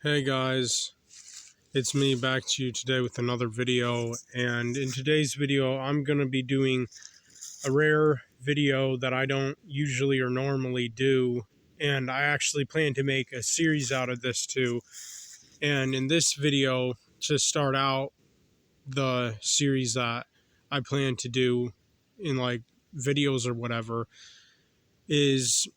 Hey guys, it's me back to you today with another video, and in today's video I'm going to be doing a rare video that I don't usually or normally do, and I actually plan to make a series out of this too. And in this video, to start out the series that I plan to do in like videos or whatever, is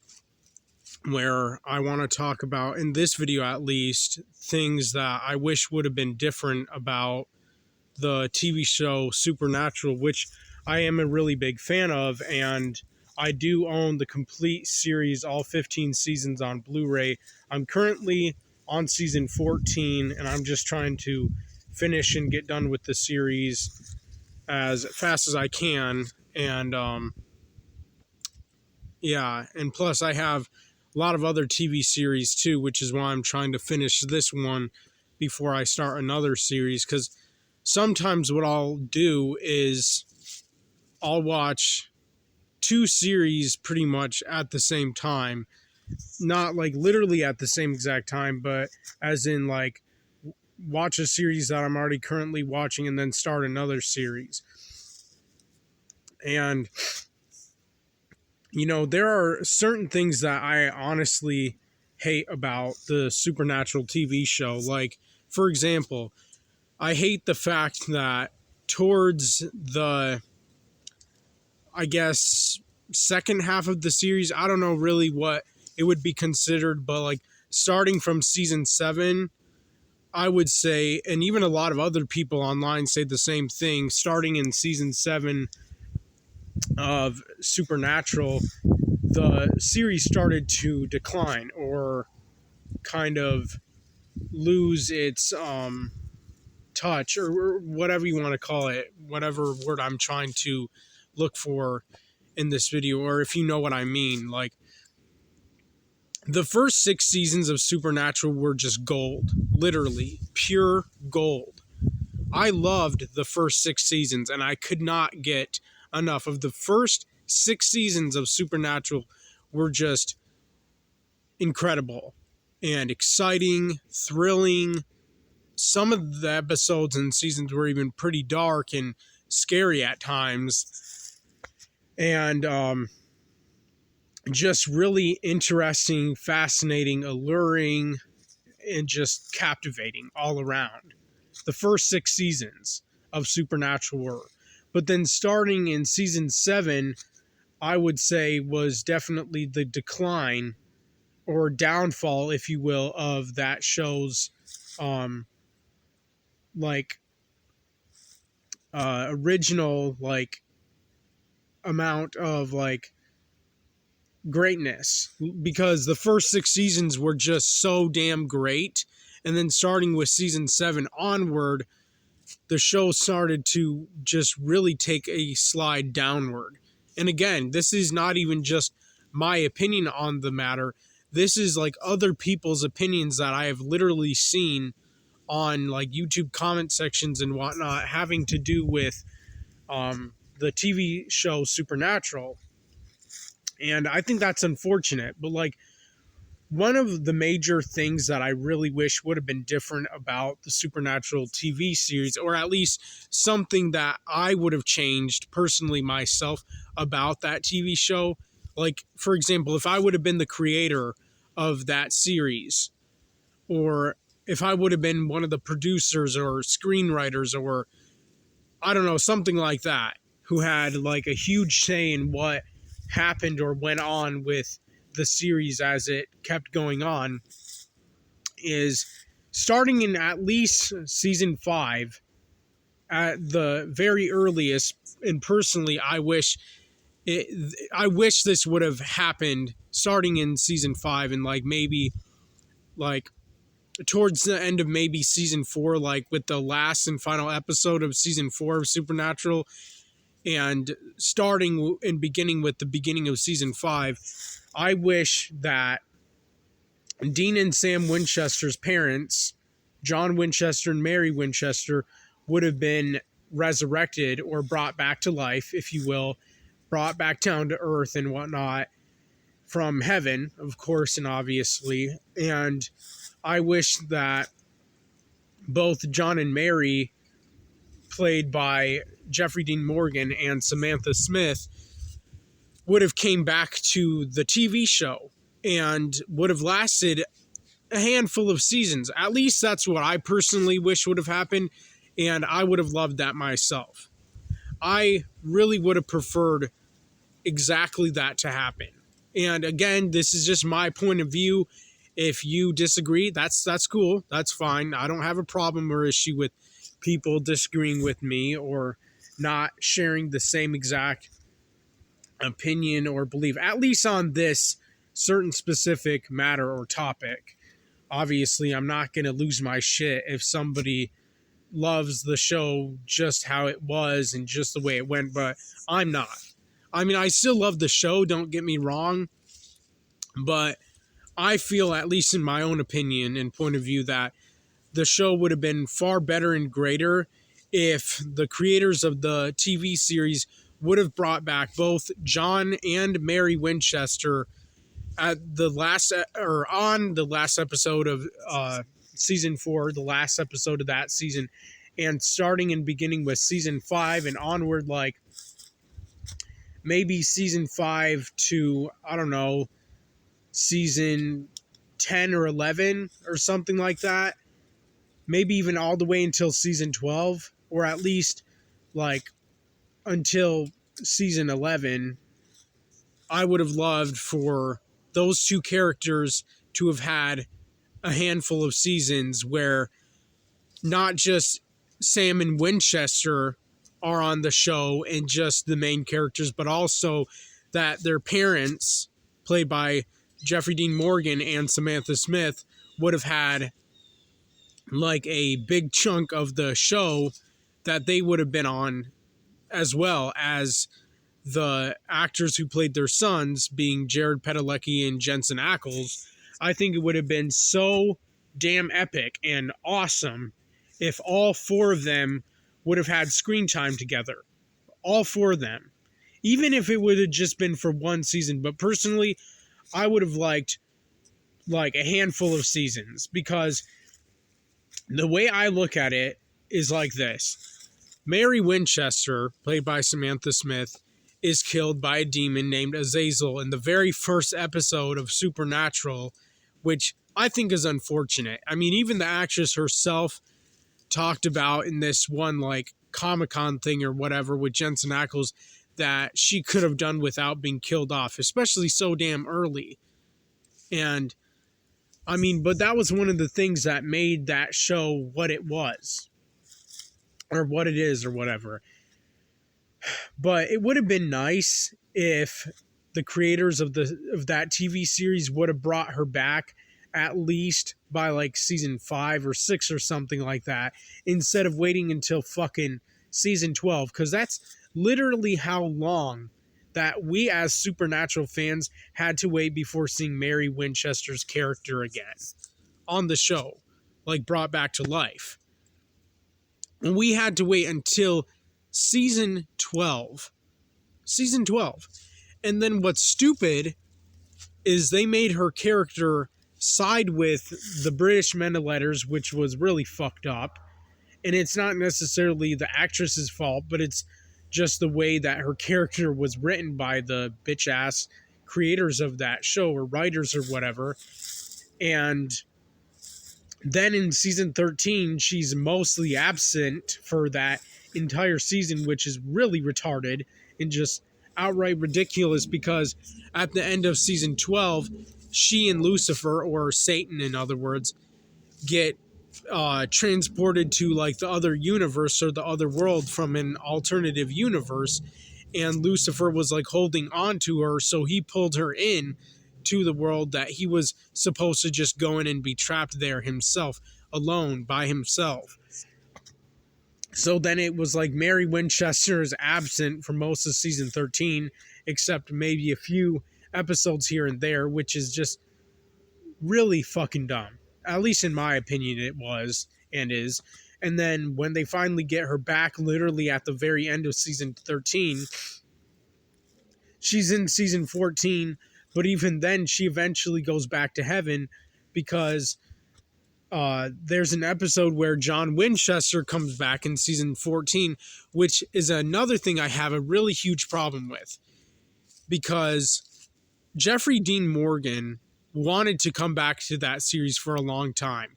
where I want to talk about, in this video at least, things that I wish would have been different about the TV show Supernatural, which I am a really big fan of, and I do own the complete series, all 15 seasons on Blu-ray. I'm currently on season 14, and I'm just trying to finish and get done with the series as fast as I can. And yeah, and plus I have a lot of other TV series too, which is why I'm trying to finish this one before I start another series, because sometimes what I'll do is I'll watch two series pretty much at the same time. Not like literally at the same exact time, but as in like watch a series that I'm already currently watching and then start another series. And there are certain things that I honestly hate about the Supernatural TV show. Like, for example, I hate the fact that towards the, I guess, second half of the series, I don't know really what it would be considered, but like starting from season 7, I would say, and even a lot of other people online say the same thing, starting in season 7 of Supernatural, the series started to decline or kind of lose its touch, or whatever you want to call it, whatever word I'm trying to look for in this video, or if you know what I mean. Like, the first 6 seasons of Supernatural were just gold, literally pure gold. I loved the first 6 seasons, and I could not get enough of the first 6 seasons of Supernatural. Were just incredible and exciting, thrilling. Some of the episodes and seasons were even pretty dark and scary at times, and just really interesting, fascinating, alluring, and just captivating all around. The first 6 seasons of Supernatural were. But then starting in season 7, I would say, was definitely the decline or downfall, if you will, of that show's original amount of greatness, because the first 6 seasons were just so damn great, and then starting with season 7 onward, the show started to just really take a slide downward. And again, this is not even just my opinion on the matter. This is like other people's opinions that I have literally seen on like YouTube comment sections and whatnot, having to do with the TV show Supernatural. And I think that's unfortunate. But like, one of the major things that I really wish would have been different about the Supernatural TV series, or at least something that I would have changed personally myself about that TV show, like, for example, if I would have been the creator of that series, or if I would have been one of the producers or screenwriters, or I don't know, something like that, who had like a huge say in what happened or went on with the series as it kept going on, is starting in at least season 5 at the very earliest. And personally, I wish this would have happened starting in season 5, and like maybe like towards the end of maybe season 4, like with the last and final episode of season 4 of Supernatural, and starting and beginning with the beginning of season 5. I wish that Dean and Sam Winchester's parents, John Winchester and Mary Winchester, would have been resurrected or brought back to life, if you will, brought back down to earth and whatnot, from heaven, of course, and obviously. And I wish that both John and Mary, played by Jeffrey Dean Morgan and Samantha Smith, would have came back to the TV show and would have lasted a handful of seasons. At least that's what I personally wish would have happened, and I would have loved that myself. I really would have preferred exactly that to happen. And again, this is just my point of view. If you disagree, that's cool. That's fine. I don't have a problem or issue with people disagreeing with me or not sharing the same exact opinion or belief, at least on this certain specific matter or topic. Obviously, I'm not going to lose my shit if somebody loves the show just how it was and just the way it went, but I'm not. I mean, I still love the show, don't get me wrong, but I feel, at least in my own opinion and point of view, that the show would have been far better and greater if the creators of the TV series would have brought back both John and Mary Winchester at the last, or on the last episode of season 4, the last episode of that season, and starting and beginning with season 5 and onward, like maybe season 5 to, I don't know, season 10 or 11 or something like that. Maybe even all the way until season 12, or at least like until season 11. I would have loved for those two characters to have had a handful of seasons where not just Sam and Winchester are on the show and just the main characters, but also that their parents, played by Jeffrey Dean Morgan and Samantha Smith, would have had like a big chunk of the show that they would have been on, as well as the actors who played their sons, being Jared Padalecki and Jensen Ackles. I think it would have been so damn epic and awesome if all 4 of them would have had screen time together. All 4 of them. Even if it would have just been for one season. But personally, I would have liked like a handful of seasons, because the way I look at it is like this. Mary Winchester, played by Samantha Smith, is killed by a demon named Azazel in the very first episode of Supernatural, which I think is unfortunate. I mean, even the actress herself talked about in this one like Comic-Con thing or whatever with Jensen Ackles that she could have done without being killed off, especially so damn early. And I mean, but that was one of the things that made that show what it was, or what it is, or whatever. But it would have been nice if the creators of that TV series would have brought her back at least by like season 5 or 6 or something like that, instead of waiting until fucking season 12, because that's literally how long that we as Supernatural fans had to wait before seeing Mary Winchester's character again on the show, like brought back to life. And we had to wait until season 12. Season 12. And then what's stupid is they made her character side with the British men of letters, which was really fucked up. And it's not necessarily the actress's fault, but it's just the way that her character was written by the bitch-ass creators of that show, or writers or whatever. And then in season 13, she's mostly absent for that entire season, which is really retarded and just outright ridiculous, because at the end of season 12, she and Lucifer, or Satan in other words, get transported to like the other universe or the other world from an alternative universe, and Lucifer was like holding on to her, so he pulled her in to the world that he was supposed to just go in and be trapped there himself, alone by himself. So then it was like Mary Winchester is absent for most of season 13, except maybe a few episodes here and there, which is just really fucking dumb. At least in my opinion it was and is. And then when they finally get her back, literally at the very end of season 13, she's in season 14 But even then, she eventually goes back to heaven because there's an episode where John Winchester comes back in season 14, which is another thing I have a really huge problem with, because Jeffrey Dean Morgan wanted to come back to that series for a long time,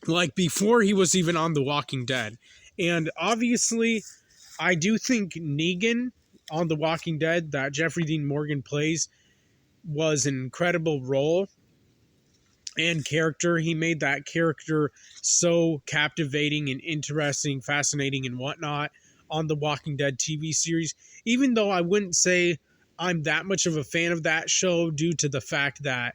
like before he was even on The Walking Dead. And obviously, I do think Negan on The Walking Dead that Jeffrey Dean Morgan plays was an incredible role and character. He made that character so captivating and interesting, fascinating, and whatnot on the Walking Dead TV series, even though I wouldn't say I'm that much of a fan of that show, due to the fact that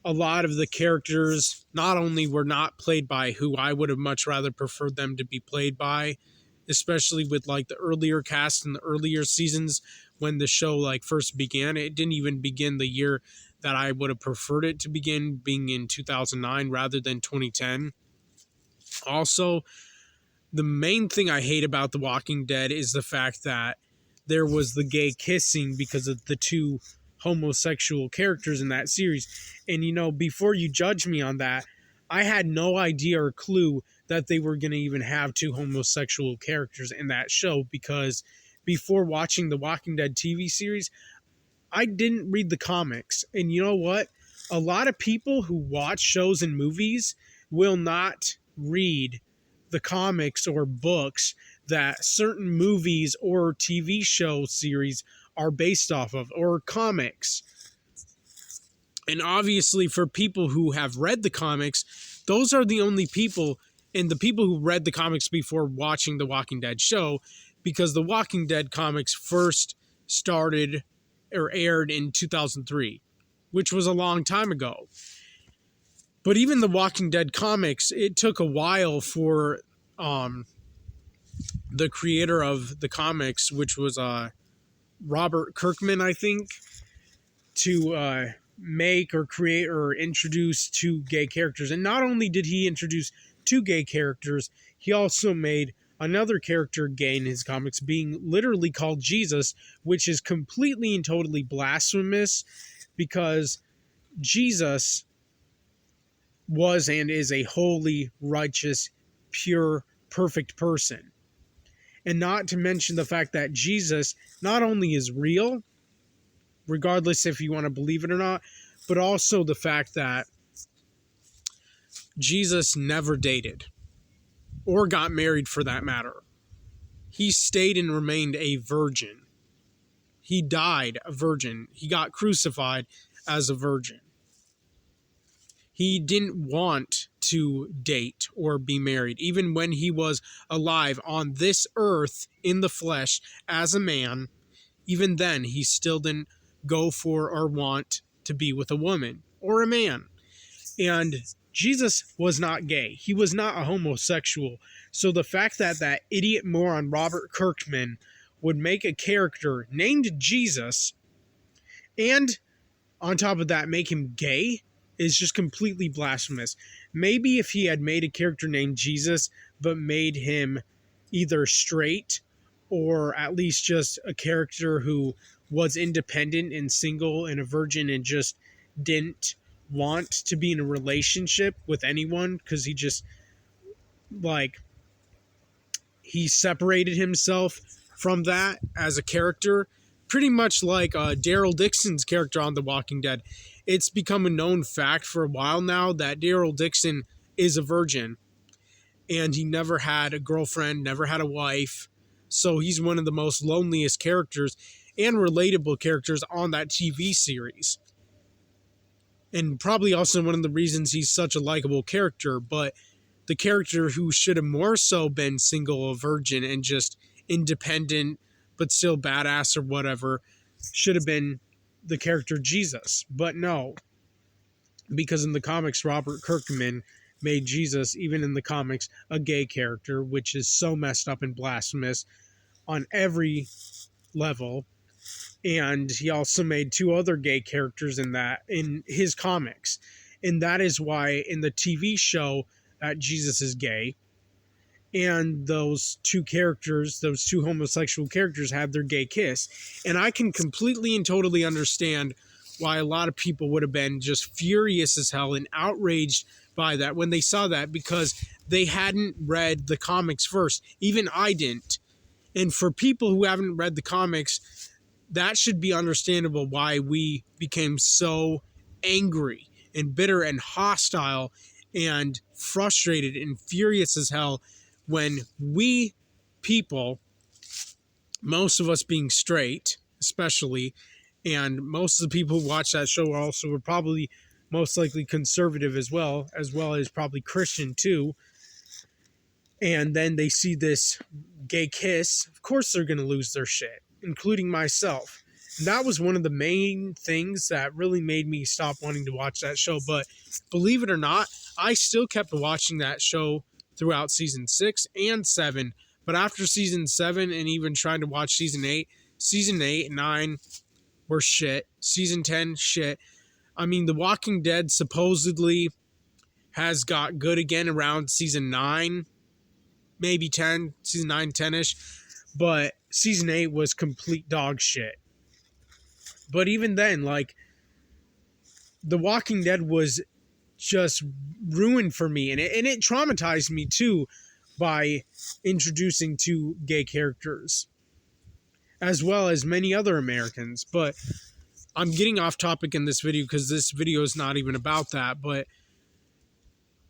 a lot of the characters not only were not played by who I would have much rather preferred them to be played by, especially with like the earlier cast in the earlier seasons when the show like first began. It didn't even begin the year that I would have preferred it to begin, being in 2009 rather than 2010. Also, the main thing I hate about The Walking Dead is the fact that there was the gay kissing because of the two homosexual characters in that series. And, you know, before you judge me on that, I had no idea or clue that they were going to even have two homosexual characters in that show, because before watching the Walking Dead TV series, I didn't read the comics. And you know what? A lot of people who watch shows and movies will not read the comics or books that certain movies or TV show series are based off of, or comics. And obviously, for people who have read the comics, those are the only people, and the people who read the comics before watching the Walking Dead show, because the Walking Dead comics first started or aired in 2003, which was a long time ago. But even the Walking Dead comics, it took a while for the creator of the comics, which was Robert Kirkman, I think, to make or create or introduce two gay characters. And not only did he introduce two gay characters, he also made another character gay in his comics, being literally called Jesus, which is completely and totally blasphemous, because Jesus was and is a holy, righteous, pure, perfect person. And not to mention the fact that Jesus not only is real, regardless if you want to believe it or not, but also the fact that Jesus never dated or got married, for that matter. He stayed and remained a virgin. He died a virgin. He got crucified as a virgin. He didn't want to date or be married. Even when he was alive on this earth in the flesh as a man, even then he still didn't go for or want to be with a woman or a man. And Jesus was not gay. He was not a homosexual. So the fact that that idiot moron Robert Kirkman would make a character named Jesus and on top of that make him gay is just completely blasphemous. Maybe if he had made a character named Jesus but made him either straight or at least just a character who was independent and single and a virgin and just didn't want to be in a relationship with anyone, because he just like he separated himself from that as a character, pretty much like Daryl Dixon's character on The Walking Dead. It's become a known fact for a while now that Daryl Dixon is a virgin, and he never had a girlfriend, never had a wife, so he's one of the most loneliest characters and relatable characters on that TV series. And probably also one of the reasons he's such a likable character, but the character who should have more so been single, a virgin, and just independent, but still badass or whatever, should have been the character Jesus. But no, because in the comics, Robert Kirkman made Jesus, even in the comics, a gay character, which is so messed up and blasphemous on every level. And he also made two other gay characters in his comics. And that is why in the TV show Jesus is gay. and those two characters, those two homosexual characters, had their gay kiss. And I can completely and totally understand why a lot of people would have been just furious as hell and outraged by that when they saw that, because they hadn't read the comics first. Even I didn't. And for people who haven't read the comics, that should be understandable why we became so angry and bitter and hostile and frustrated and furious as hell when we people, most of us being straight especially, and most of the people who watch that show also were probably most likely conservative as well as probably Christian too, and then they see this gay kiss, of course they're going to lose their shit, including myself. And that was one of the main things that really made me stop wanting to watch that show. But believe it or not, I still kept watching that show throughout season 6 and 7. But after season 7 and even trying to watch season 8 and 9 were shit. Season 10, shit. I mean, The Walking Dead supposedly has got good again around season 9, maybe 10, season 9, 10-ish. But season 8 was complete dog shit. But even then, like, The Walking Dead was just ruined for me. And it traumatized me, too, by introducing two gay characters, as well as many other Americans. But I'm getting off topic in this video because this video is not even about that. But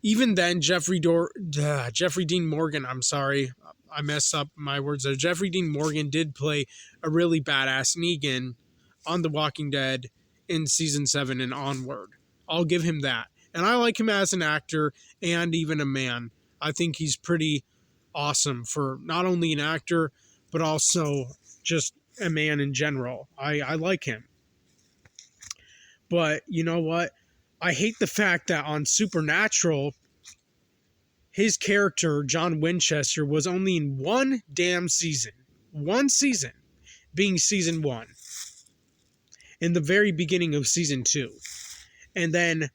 even then, Jeffrey Dean Morgan, I'm sorry, I messed up my words there. Jeffrey Dean Morgan did play a really badass Negan on The Walking Dead in season 7 and onward. I'll give him that. And I like him as an actor and even a man. I think he's pretty awesome for not only an actor, but also just a man in general. I like him. But you know what? I hate the fact that on Supernatural, his character, John Winchester, was only in one damn season. One season, being season 1. In the very beginning of season 2. And then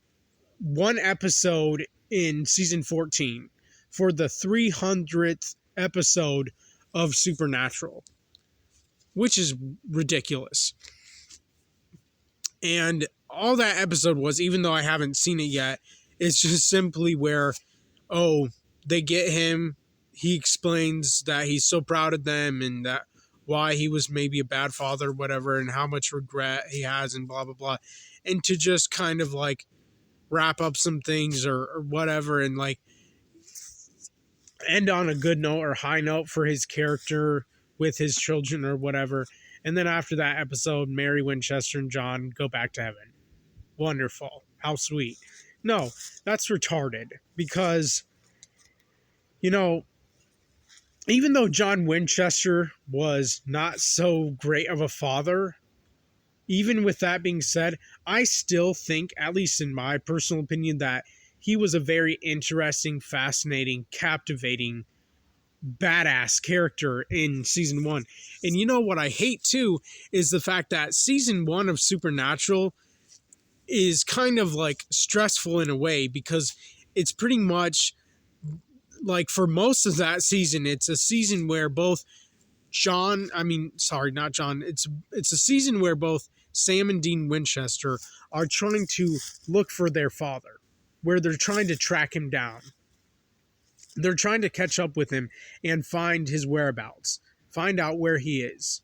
one episode in season 14 for the 300th episode of Supernatural, which is ridiculous. And all that episode was, even though I haven't seen it yet, it's just simply where, they get him, he explains that he's so proud of them and that why he was maybe a bad father, whatever, and how much regret he has and blah, blah, blah. And to just kind of like wrap up some things or whatever and like end on a good note or high note for his character with his children or whatever. And then after that episode, Mary Winchester and John go back to heaven. Wonderful. How sweet. No, that's retarded because, you know, even though John Winchester was not so great of a father, even with that being said, I still think, at least in my personal opinion, that he was a very interesting, fascinating, captivating, badass character in season 1. And you know what I hate too is the fact that season 1 of Supernatural is kind of like stressful in a way because it's pretty much like for most of that season, it's a season where both it's a season where both Sam and Dean Winchester are trying to look for their father, where they're trying to track him down. They're trying to catch up with him and find his whereabouts, find out where he is,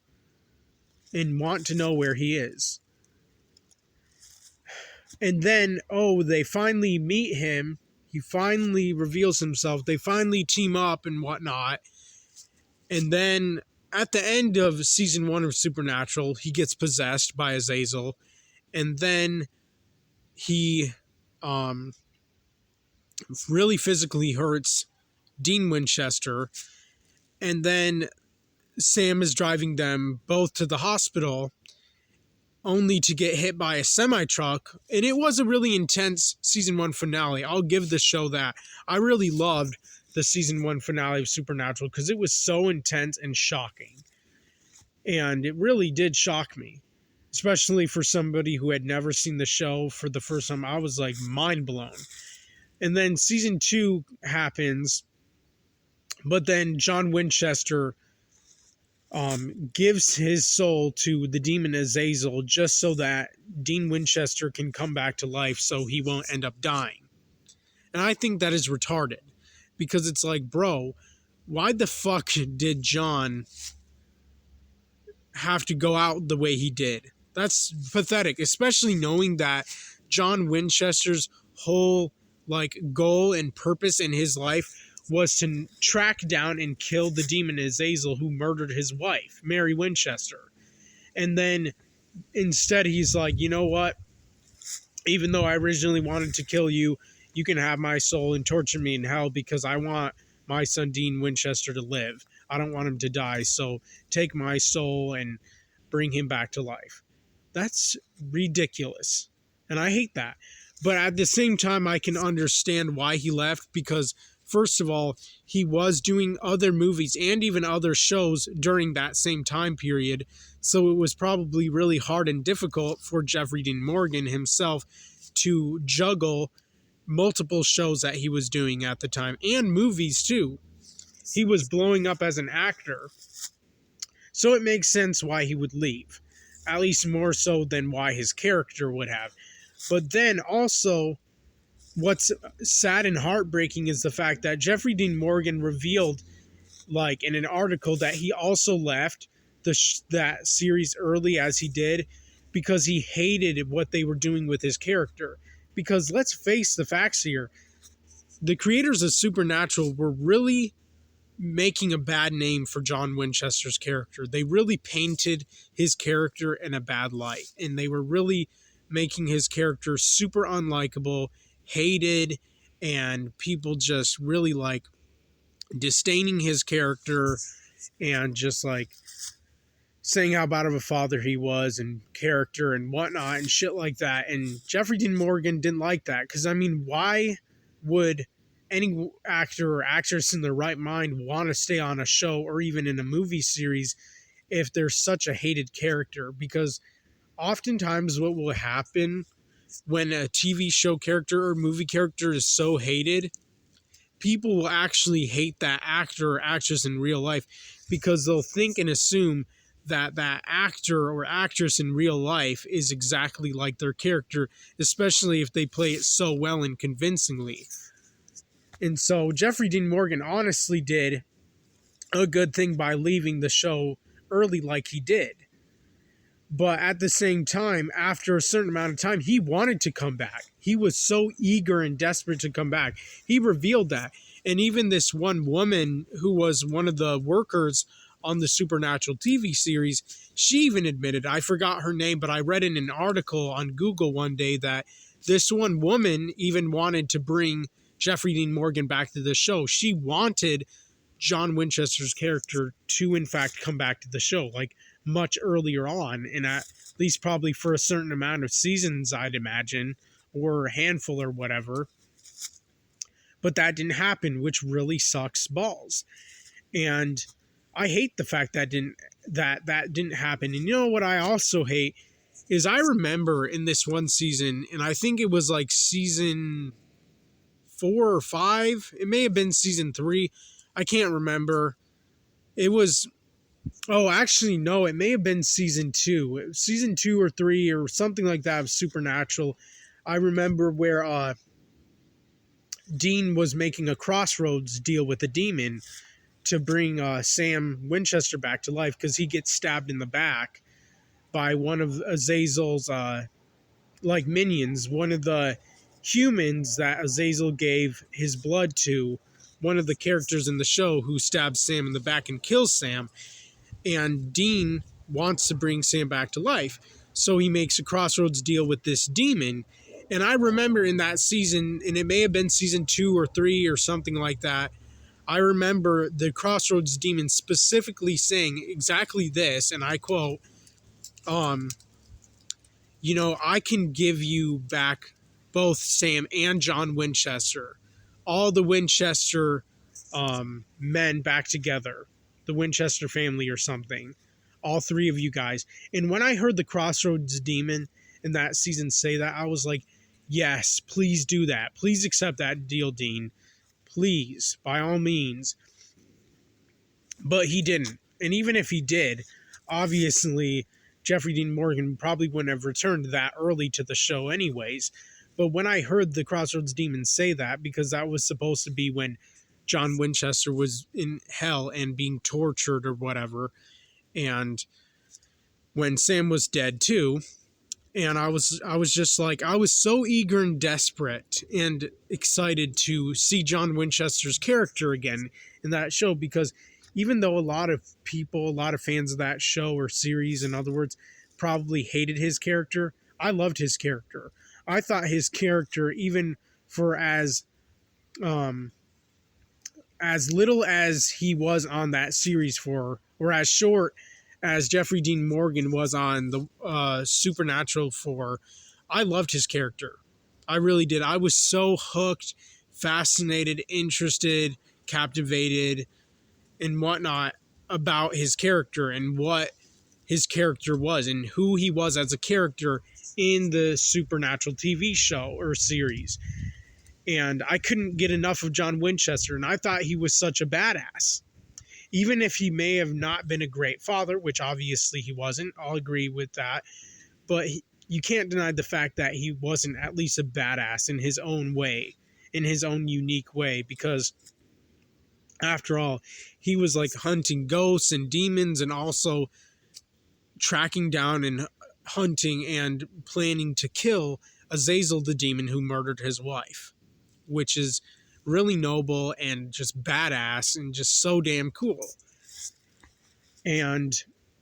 and want to know where he is. And then, they finally meet him. He finally reveals himself. They finally team up and whatnot. And then at the end of season 1 of Supernatural, he gets possessed by Azazel. And then he really physically hurts Dean Winchester. And then Sam is driving them both to the hospital, only to get hit by a semi-truck. And it was a really intense season 1 finale. I'll give the show that. I really loved the season 1 finale of Supernatural because it was so intense and shocking. And it really did shock me, especially for somebody who had never seen the show for the first time. I was like mind blown. And then season 2 happens, But then John Winchester gives his soul to the demon Azazel just so that Dean Winchester can come back to life so he won't end up dying. And I think that is retarded because it's like, bro, why the fuck did John have to go out the way he did? That's pathetic, especially knowing that John Winchester's whole goal and purpose in his life was to track down and kill the demon Azazel who murdered his wife, Mary Winchester. And then instead he's like, you know what? Even though I originally wanted to kill you, you can have my soul and torture me in hell because I want my son Dean Winchester to live. I don't want him to die, so take my soul and bring him back to life. That's ridiculous. And I hate that. But at the same time, I can understand why he left because, first of all, he was doing other movies and even other shows during that same time period. So it was probably really hard and difficult for Jeffrey Dean Morgan himself to juggle multiple shows that he was doing at the time and movies too. He was blowing up as an actor. So it makes sense why he would leave, at least more so than why his character would have. But then also, what's sad and heartbreaking is the fact that Jeffrey Dean Morgan revealed, in an article, that he also left that series early as he did because he hated what they were doing with his character. Because let's face the facts here, the creators of Supernatural were really making a bad name for John Winchester's character. They really painted his character in a bad light, and they were really making his character super unlikable, hated, and people just really disdaining his character and just saying how bad of a father he was and character and whatnot and shit like that. And Jeffrey Dean Morgan didn't like that because, I mean, why would any actor or actress in their right mind want to stay on a show or even in a movie series if they're such a hated character? Because oftentimes what will happen when a TV show character or movie character is so hated, people will actually hate that actor or actress in real life because they'll think and assume that that actor or actress in real life is exactly like their character, especially if they play it so well and convincingly. And so Jeffrey Dean Morgan honestly did a good thing by leaving the show early like he did. But at the same time, after a certain amount of time, he wanted to come back. He was so eager and desperate to come back. He revealed that. And even this one woman who was one of the workers on the Supernatural TV series, she even admitted, I forgot her name, but I read in an article on Google one day that this one woman even wanted to bring Jeffrey Dean Morgan back to the show. She wanted John Winchester's character to, in fact, come back to the show, much earlier on, and at least probably for a certain amount of seasons, I'd imagine, or a handful or whatever. But that didn't happen, which really sucks balls. And I hate the fact that didn't happen. And you know what I also hate is I remember in this one season, and I think it was season 4 or 5. It may have been season 3. I can't remember. It was, oh, actually, no, it may have been season 2. Season 2 or 3 or something like that of Supernatural. I remember where Dean was making a crossroads deal with a demon to bring Sam Winchester back to life because he gets stabbed in the back by one of Azazel's minions, one of the humans that Azazel gave his blood to, one of the characters in the show who stabs Sam in the back and kills Sam. And Dean wants to bring Sam back to life. So he makes a crossroads deal with this demon. And I remember in that season, and it may have been season 2 or 3 or something like that, I remember the crossroads demon specifically saying exactly this, and I quote, I can give you back both Sam and John Winchester, all the Winchester men back together, the Winchester family or something, all 3 of you guys. And when I heard the crossroads demon in that season say that, I was like, yes, please do that. Please accept that deal, Dean. Please, by all means. but he didn't. And even if he did, obviously Jeffrey Dean Morgan probably wouldn't have returned that early to the show anyways. But when I heard the Crossroads Demon say that, because that was supposed to be when John Winchester was in hell and being tortured or whatever, and when Sam was dead too, and I was just like, I was so eager and desperate and excited to see John Winchester's character again in that show, because even though a lot of people, a lot of fans of that show or series, in other words, probably hated his character, I loved his character. I thought his character, even for as little as he was on that series for, or as short as Jeffrey Dean Morgan was on the Supernatural for, I loved his character. I really did. I was so hooked, fascinated, interested, captivated, and whatnot about his character and what his character was and who he was as a character in the Supernatural TV show or series. And I couldn't get enough of John Winchester, and I thought he was such a badass. Even if he may have not been a great father, which obviously he wasn't, I'll agree with that, but you can't deny the fact that he wasn't at least a badass in his own way, in his own unique way, because after all, he was like hunting ghosts and demons and also tracking down and hunting and planning to kill Azazel the demon who murdered his wife, which is really noble and just badass and just so damn cool. And,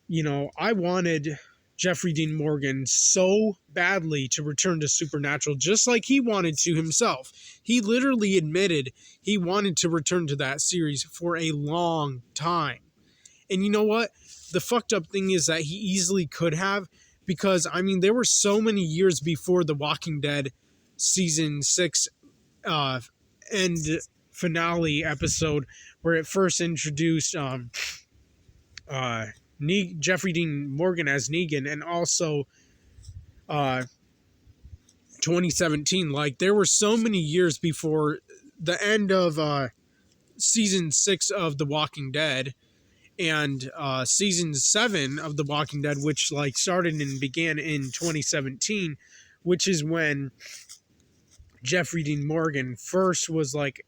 you know, I wanted Jeffrey Dean Morgan so badly to return to Supernatural, just like he wanted to himself. He literally admitted he wanted to return to that series for a long time. And you know what? The fucked up thing is that he easily could have, because, I mean, there were so many years before The Walking Dead season 6 end finale episode where it first introduced Jeffrey Dean Morgan as Negan, and also 2017. Like, there were so many years before the end of season 6 of The Walking Dead and season 7 of The Walking Dead, which like started and began in 2017, which is when Jeffrey Dean Morgan first was like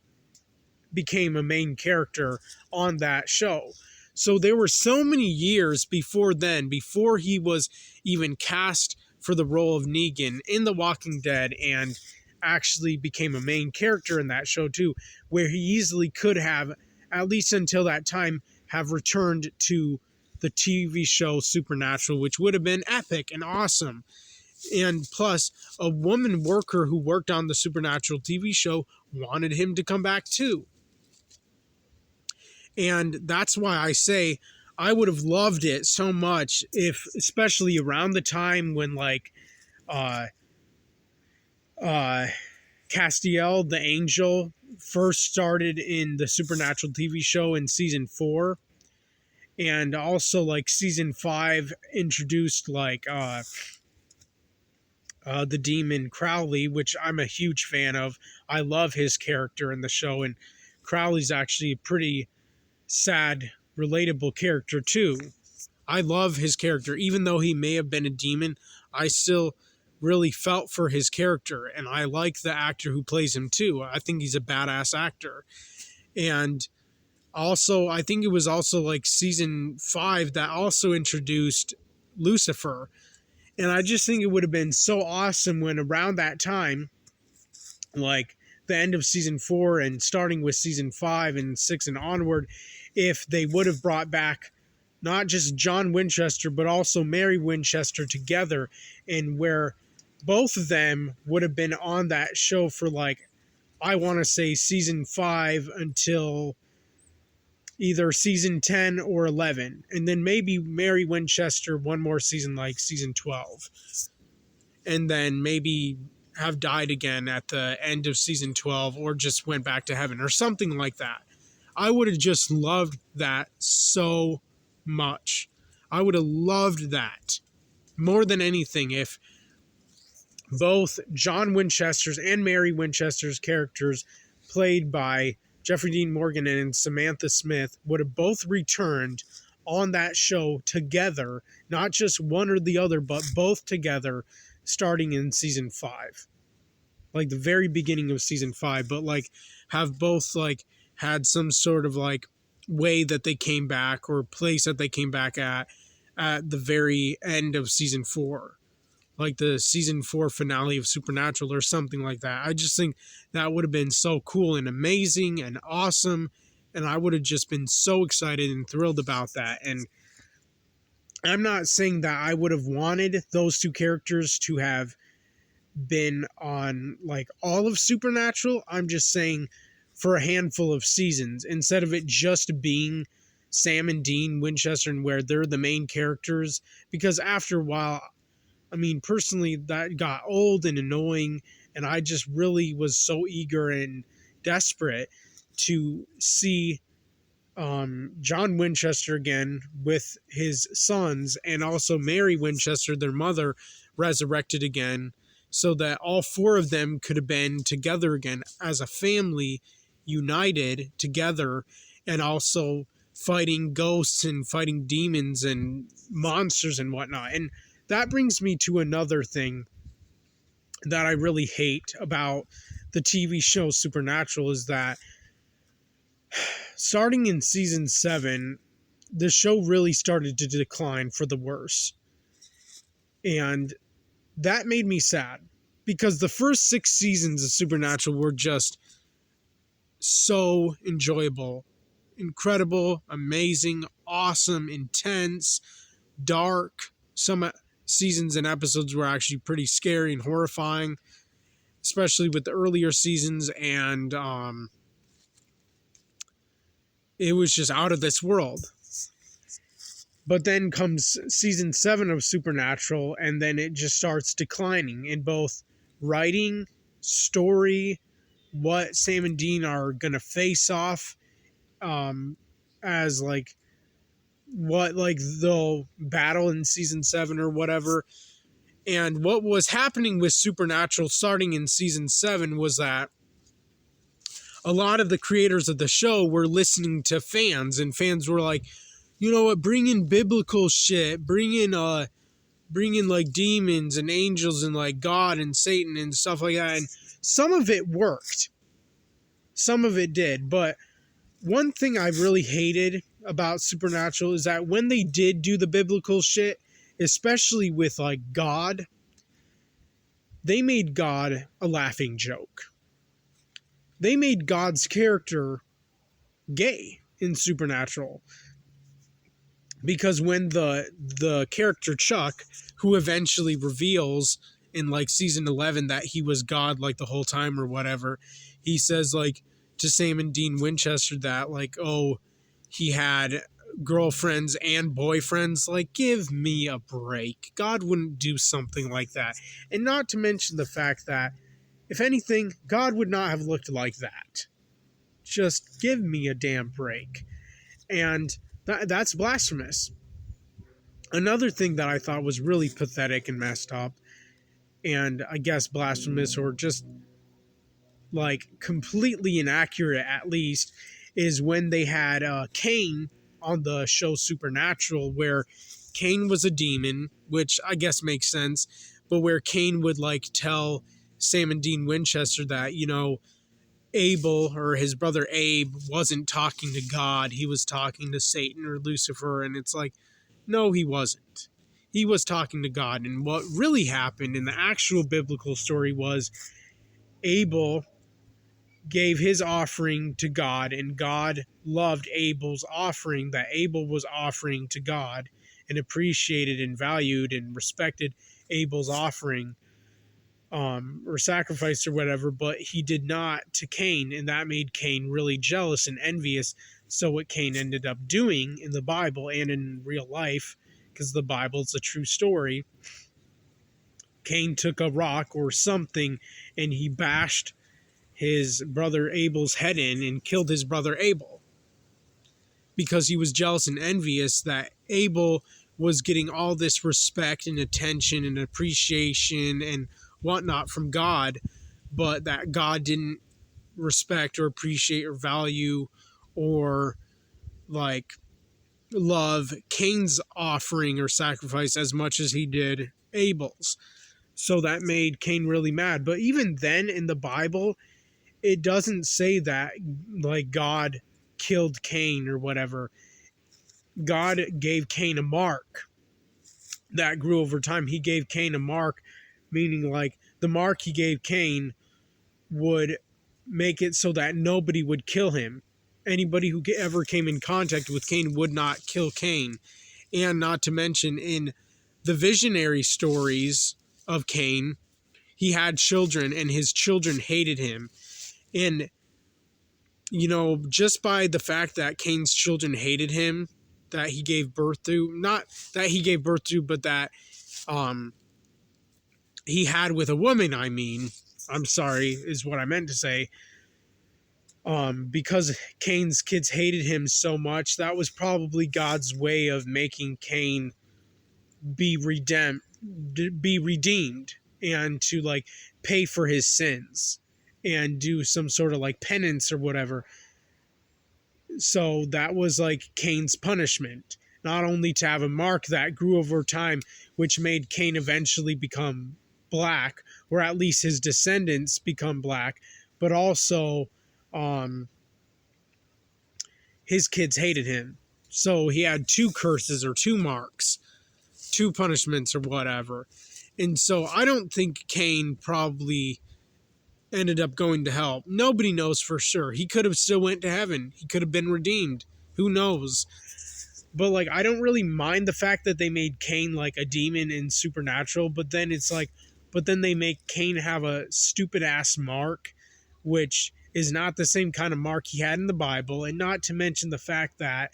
became a main character on that show. So there were so many years before then, before he was even cast for the role of Negan in The Walking Dead and actually became a main character in that show too, where he easily could have, at least until that time, have returned to the TV show Supernatural, which would have been epic and awesome. And plus, a woman worker who worked on the Supernatural TV show wanted him to come back too. And that's why I say I would have loved it so much if, especially around the time when like Castiel the Angel first started in the Supernatural TV show in season 4, and also like season 5 introduced like the demon Crowley, which I'm a huge fan of. I love his character in the show, and Crowley's actually a pretty sad, relatable character too. I love his character. Even though he may have been a demon, I still really felt for his character, and I like the actor who plays him too. I think he's a badass actor. And also, I think it was also like season 5 that also introduced Lucifer. And I just think it would have been so awesome when around that time, like the end of season 4 and starting with season 5 and 6 and onward, if they would have brought back not just John Winchester, but also Mary Winchester together, and where both of them would have been on that show for like, I want to say season 5 until either season 10 or 11, and then maybe Mary Winchester one more season, like season 12, and then maybe have died again at the end of season 12 or just went back to heaven or something like that. I would have just loved that so much. I would have loved that more than anything if both John Winchester's and Mary Winchester's characters, played by Jeffrey Dean Morgan and Samantha Smith would have both returned on that show together, not just one or the other, but both together, starting in season 5, like the very beginning of season 5, but like have both like had some sort of like way that they came back or place that they came back at the very end of season 4, like the season 4 finale of Supernatural or something like that. I just think that would have been so cool and amazing and awesome, and I would have just been so excited and thrilled about that. And I'm not saying that I would have wanted those two characters to have been on like all of Supernatural. I'm just saying for a handful of seasons, instead of it just being Sam and Dean Winchester and where they're the main characters, because after a while, I mean, personally, that got old and annoying, and I just really was so eager and desperate to see John Winchester again with his sons, and also Mary Winchester, their mother, resurrected again, so that all 4 of them could have been together again as a family, united together, and also fighting ghosts and fighting demons and monsters and whatnot. And that brings me to another thing that I really hate about the TV show Supernatural, is that starting in season 7, the show really started to decline for the worse. And that made me sad, because the first 6 seasons of Supernatural were just so enjoyable, incredible, amazing, awesome, intense, dark. Some seasons and episodes were actually pretty scary and horrifying, especially with the earlier seasons, and it was just out of this world. But then comes season 7 of Supernatural, and then it just starts declining in both writing, story, what Sam and Dean are going to face off as like what like they'll battle in season 7 or whatever. And what was happening with Supernatural starting in season 7 was that a lot of the creators of the show were listening to fans, and fans were like, you know what, bring in biblical shit, bring in like demons and angels and like God and Satan and stuff like that. And some of it worked. Some of it did. But one thing I really hated about Supernatural is that when they did do the biblical shit, especially with like God, they made God a laughing joke. They made God's character gay in Supernatural. Because when the character Chuck, who eventually reveals in like season 11 that he was God like the whole time or whatever, he says like to Sam and Dean Winchester that like, oh, he had girlfriends and boyfriends. Like, give me a break. God wouldn't do something like that. And not to mention the fact that, if anything, God would not have looked like that. Just give me a damn break. And that's blasphemous. Another thing that I thought was really pathetic and messed up, and I guess blasphemous or just like completely inaccurate at least, is when they had Cain on the show Supernatural, where Cain was a demon, which I guess makes sense, but where Cain would like tell Sam and Dean Winchester that, you know, Abel, or his brother Abe, wasn't talking to God. He was talking to Satan or Lucifer. And it's like, no, he wasn't. He was talking to God. And what really happened in the actual biblical story was Abel gave his offering to God, and God loved Abel's offering that Abel was offering to God, and appreciated and valued and respected Abel's offering or sacrifice or whatever, but he did not to Cain, and that made Cain really jealous and envious. So what Cain ended up doing in the Bible and in real life, because the Bible is a true story, Cain took a rock or something and he bashed his brother Abel's head in and killed his brother Abel, because he was jealous and envious that Abel was getting all this respect and attention and appreciation and whatnot from God, but that God didn't respect or appreciate or value or like love Cain's offering or sacrifice as much as he did Abel's. So that made Cain really mad. But even then in the Bible, it doesn't say that like God killed Cain or whatever. God gave Cain a mark that grew over time. He gave Cain a mark, meaning like the mark he gave Cain would make it so that nobody would kill him. Anybody who ever came in contact with Cain would not kill Cain. And not to mention, in the visionary stories of Cain, he had children and his children hated him. And, you know, just by the fact that Cain's children hated him, that he gave birth to, not that he gave birth to, but that he had with a woman, I'm sorry, is what I meant to say. Because Cain's kids hated him so much, that was probably God's way of making Cain be redeemed and to like pay for his sins and do some sort of like penance or whatever. So that was like Cain's punishment, not only to have a mark that grew over time, which made Cain eventually become black, or at least his descendants become black, but also his kids hated him. So he had two curses or two marks, two punishments or whatever. And so I don't think Cain probably ended up going to hell. Nobody knows for sure. He could have still went to heaven. He could have been redeemed. Who knows? But like, I don't really mind the fact that they made Cain like a demon in Supernatural, but then it's like, but then they make Cain have a stupid ass mark, which is not the same kind of mark he had in the Bible. And not to mention the fact that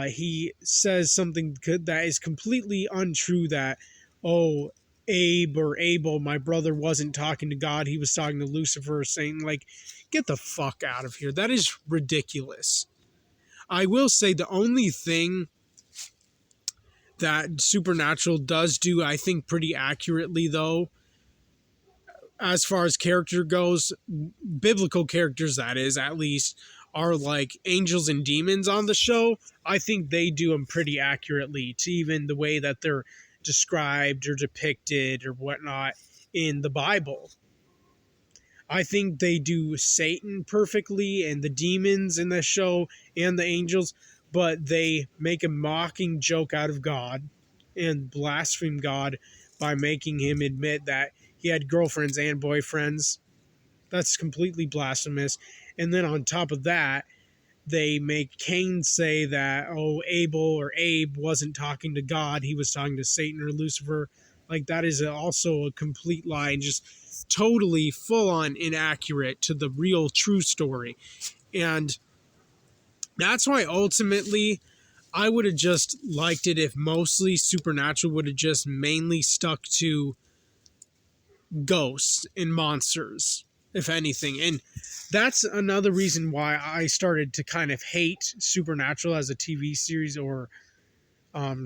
he says something that is completely untrue, that, oh, Abe or Abel, my brother, wasn't talking to God. He was talking to Lucifer, saying, like, get the fuck out of here. That is ridiculous. I will say the only thing that Supernatural does do, I think, pretty accurately, though, as far as character goes, biblical characters, that is, at least, are like angels and demons on the show. I think they do them pretty accurately to even the way that they're described or depicted or whatnot in the Bible. I think they do Satan perfectly and the demons in the show and the angels, but they make a mocking joke out of God and blaspheme God by making him admit that he had girlfriends and boyfriends. That's completely blasphemous. And then on top of that, they make Cain say that, oh, Abel or Abe wasn't talking to God. He was talking to Satan or Lucifer. Like, that is also a complete lie and just totally full-on inaccurate to the real true story. And that's why ultimately I would have just liked it if mostly Supernatural would have just mainly stuck to ghosts and monsters, if anything. And that's another reason why I started to kind of hate Supernatural as a TV series, or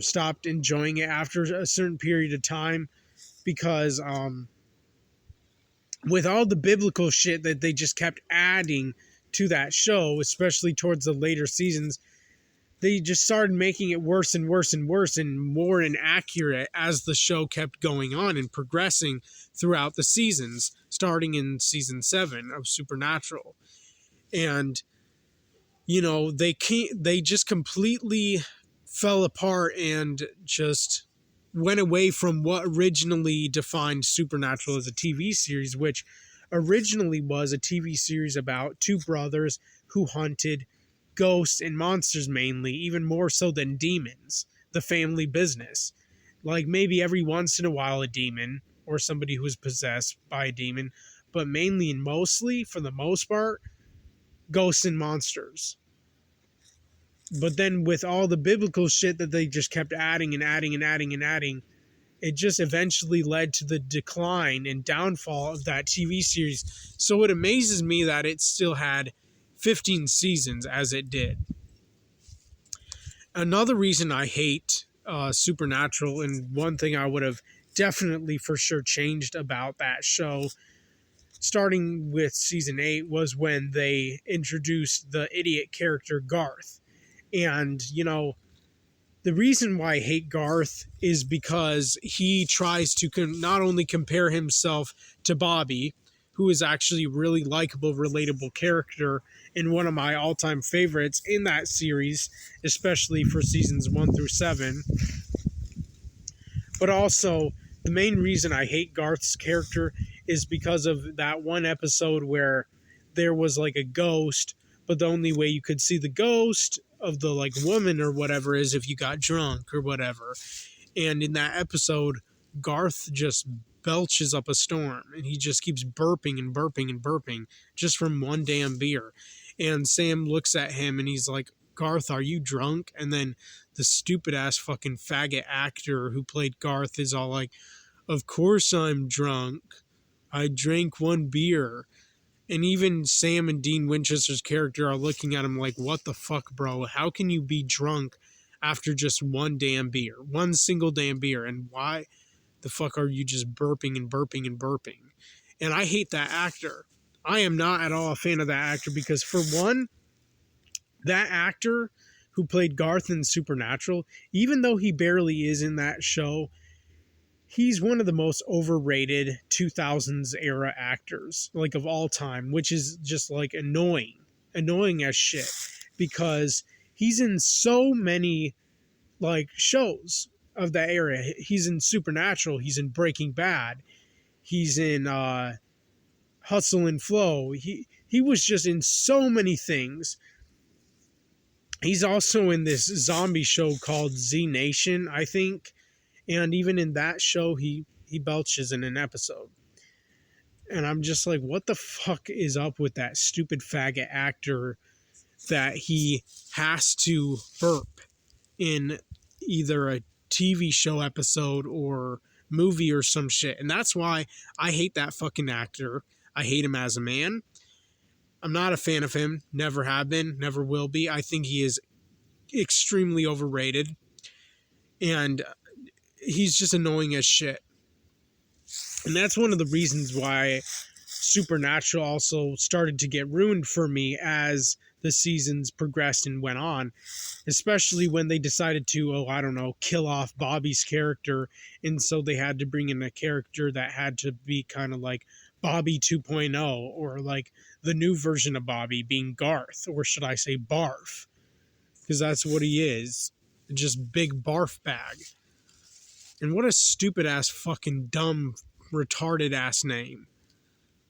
stopped enjoying it after a certain period of time, because with all the biblical shit that they just kept adding to that show, especially towards the later seasons, they just started making it worse and worse and worse and more inaccurate as the show kept going on and progressing throughout the seasons, starting in season 7 of Supernatural. And, you know, they just completely fell apart and just went away from what originally defined Supernatural as a TV series, which originally was a TV series about two brothers who hunted ghosts and monsters mainly, even more so than demons, the family business. Like maybe every once in a while a demon or somebody who was possessed by a demon, but mainly and mostly, for the most part, ghosts and monsters. But then with all the biblical shit that they just kept adding and adding and adding and adding, it just eventually led to the decline and downfall of that TV series. So it amazes me that it still had 15 seasons as it did. Another reason I hate Supernatural, and one thing I would have definitely for sure changed about that show, starting with season 8 was when they introduced the idiot character Garth. And, the reason why I hate Garth is because he tries to not only compare himself to Bobby, who is actually a really likable, relatable character and one of my all-time favorites in that series, especially for seasons 1 through 7. But also, the main reason I hate Garth's character is because of that one episode where there was like a ghost, but the only way you could see the ghost of the like woman or whatever is if you got drunk or whatever. And in that episode, Garth just belches up a storm and he just keeps burping and burping and burping just from one damn beer. And Sam looks at him and he's like, Garth, are you drunk? And then the stupid ass fucking faggot actor who played Garth is all like, of course I'm drunk. I drank one beer. And even Sam and Dean Winchester's character are looking at him like, what the fuck, bro? How can you be drunk after just one damn beer? One single damn beer. And why the fuck are you just burping and burping and burping? And I hate that actor. I am not at all a fan of that actor because, for one, that actor who played Garth in Supernatural, even though he barely is in that show, he's one of the most overrated 2000s era actors, like, of all time, which is just like annoying as shit, because he's in so many like shows of that era. He's in Supernatural, he's in Breaking Bad, he's in Hustle and Flow. He was just in so many things. He's also in this zombie show called Z Nation, I think. And even in that show, he belches in an episode. And I'm just like, what the fuck is up with that stupid faggot actor that he has to burp in either a TV show episode or movie or some shit? And that's why I hate that fucking actor. I hate him as a man. I'm not a fan of him. Never have been. Never will be. I think he is extremely overrated. And he's just annoying as shit. And that's one of the reasons why Supernatural also started to get ruined for me as the seasons progressed and went on, especially when they decided to, kill off Bobby's character. And so they had to bring in a character that had to be kind of like Bobby 2.0, or like the new version of Bobby being Garth, or should I say Barf, because that's what he is, just big barf bag. And what a stupid ass fucking dumb retarded ass name.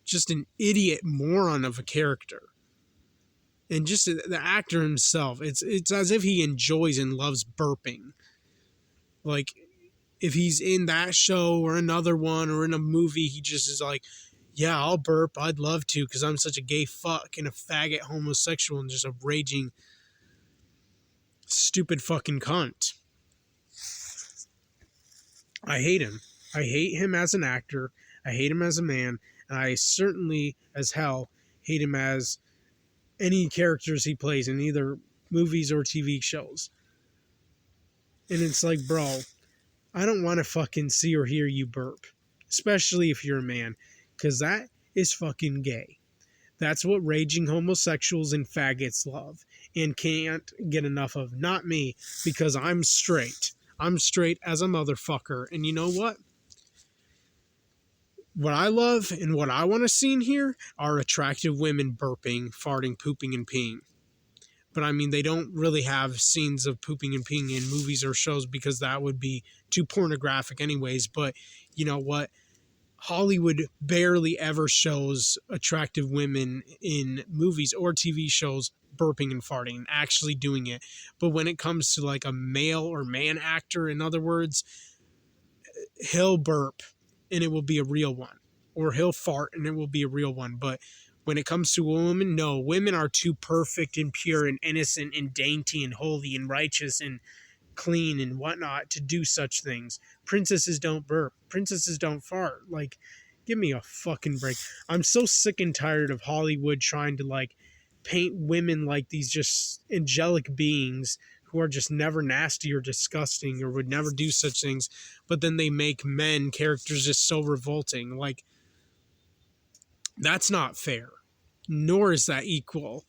Just an idiot moron of a character. And just the actor himself, it's as if he enjoys and loves burping. Like, if he's in that show or another one or in a movie, he just is like, yeah, I'll burp, I'd love to, because I'm such a gay fuck and a faggot homosexual and just a raging stupid fucking cunt. I hate him. I hate him as an actor. I hate him as a man. And I certainly, as hell, hate him as any characters he plays in either movies or TV shows. And it's like, bro, I don't want to fucking see or hear you burp. Especially if you're a man. Because that is fucking gay. That's what raging homosexuals and faggots love. And can't get enough of. Not me. Because I'm straight. I'm straight as a motherfucker. And you know what? What I love and what I want to see in here are attractive women burping, farting, pooping, and peeing. But I mean, they don't really have scenes of pooping and peeing in movies or shows because that would be too pornographic anyways. But you know what? Hollywood barely ever shows attractive women in movies or TV shows burping and farting and actually doing it. But when it comes to like a male or man actor, in other words, he'll burp and it will be a real one, or he'll fart and it will be a real one. But when it comes to women, no, women are too perfect and pure and innocent and dainty and holy and righteous and clean and whatnot to do such things. Princesses don't burp. Princesses don't fart. Like, give me a fucking break. I'm so sick and tired of Hollywood trying to like paint women like these just angelic beings who are just never nasty or disgusting or would never do such things, but then they make men characters just so revolting. Like, That's not fair, nor is that equal.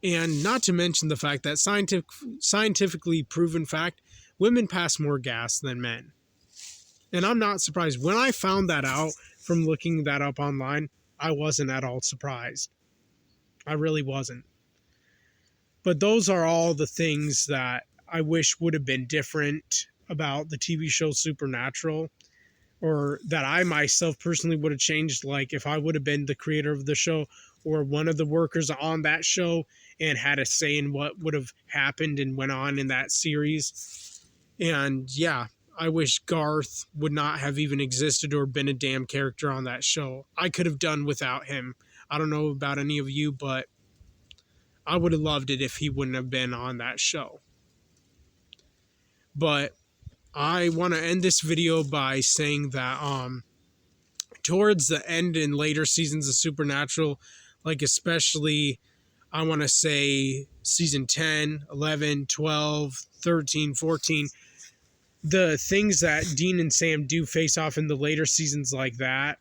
And not to mention the fact that scientifically proven fact, women pass more gas than men. And I'm not surprised. When I found that out from looking that up online, I wasn't at all surprised. I really wasn't. But those are all the things that I wish would have been different about the TV show Supernatural, or that I myself personally would have changed. Like if I would have been the creator of the show or one of the workers on that show and had a say in what would have happened and went on in that series. And yeah, I wish Garth would not have even existed or been a damn character on that show. I could have done without him. I don't know about any of you, but I would have loved it if he wouldn't have been on that show. But I want to end this video by saying that towards the end and later seasons of Supernatural, like especially I want to say season 10, 11, 12, 13, 14, the things that Dean and Sam do face off in the later seasons like that,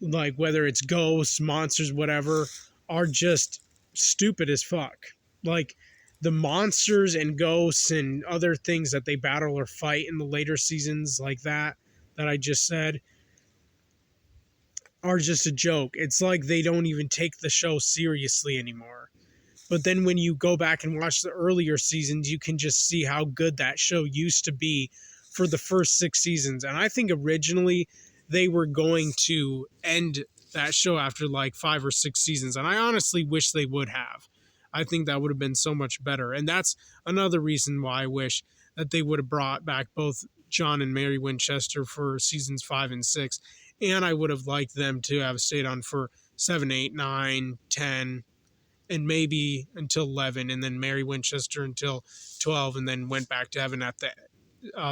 like whether it's ghosts, monsters, whatever, are just stupid as fuck. Like the monsters and ghosts and other things that they battle or fight in the later seasons like that I just said are just a joke. It's like they don't even take the show seriously anymore. But then when you go back and watch the earlier seasons, you can just see how good that show used to be for the first 6 seasons. And I think originally they were going to end that show after like 5 or 6 seasons. And I honestly wish they would have. I think that would have been so much better. And that's another reason why I wish that they would have brought back both John and Mary Winchester for seasons 5 and 6. And I would have liked them to have stayed on for 7, 8, 9, 10, and maybe until 11, and then Mary Winchester until 12, and then went back to heaven at the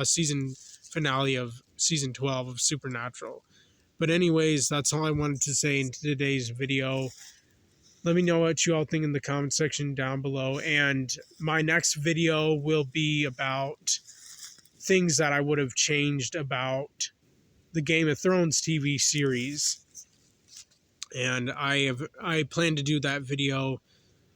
season finale of season 12 of Supernatural. But anyways, that's all I wanted to say in today's video. Let me know what you all think in the comment section down below. And my next video will be about things that I would have changed about the Game of Thrones TV series. And I plan to do that video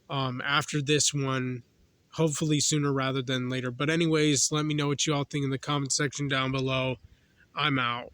after this one, hopefully sooner rather than later. But anyways, let me know what you all think in the comment section down below. I'm out.